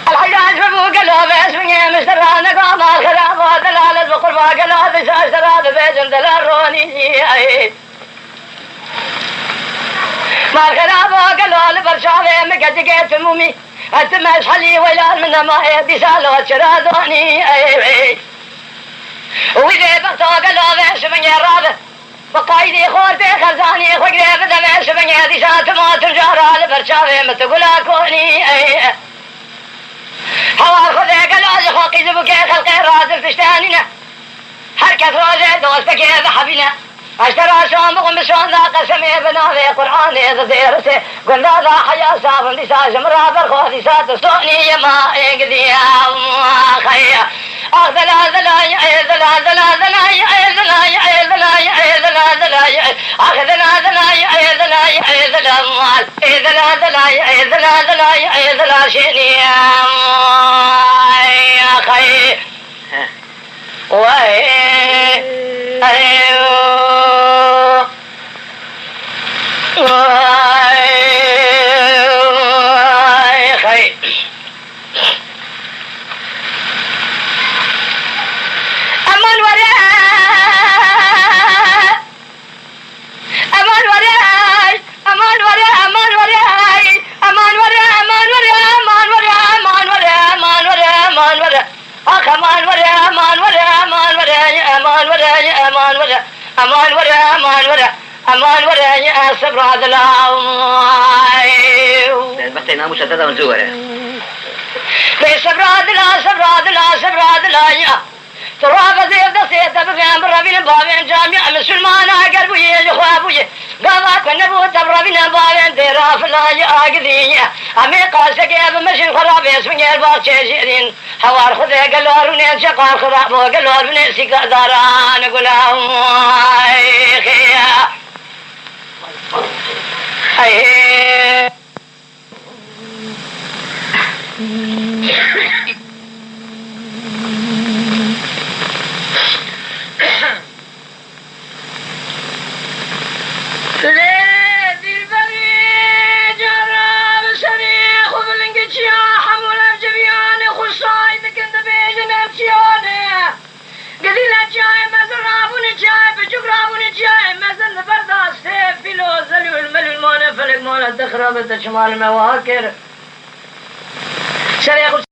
الحجاج فوق قلوب اسمي مسترانا قام الخلاف ودلالة بقربا قلوب ساشترا ببيجن دلالروني ما الخلاف وقلوب برشاوي مقدقيت مومي التماس حلي ويلان من ما يدي سالو شرادوني وإذا بغتو قلوب اسمي الرابع بقايدي خورتي خزاني خقري بدمع سبني دي سات ما تنجار البرشاوي متقولا كوني هوا خذي قلوز خوقي زبكي خلقي رازل تشتانينا حركة روزي دوستكي بحبنا اشترى شامق مسون ذا قسمي بناوي قرآني ذزيرتي قل ذا حيا صافن دي ساج مرابر خوذي سات صوني ما اقدي خيا أخذ لا ذلاي ذلا ذلا ذلاي ذلاي ذلاي ذلا ذلاي أخذ لا ذلاي ذلاي ذلا مال ذلا ذلاي ذلا ذلاي ذلا شيني يا خي وي أمان ولا صبر هذا لا بس أنا مش هذا مزورة ليش صبر هذا لا صبر هذا لا صبر هذا لا يا ترى بزيد دسيت بفهم ربنا بابين جامع مسلمان قلبي يخافوي قامت النبوة ربنا بابين دراف لا يأقدي أمي قاسك يا بمشي خراب اسمي الباس شيرين حوار خذ قالوا لي شقار خراب قالوا لي سكا داران قول خيا أيه دخربت شمال مواكر شريخ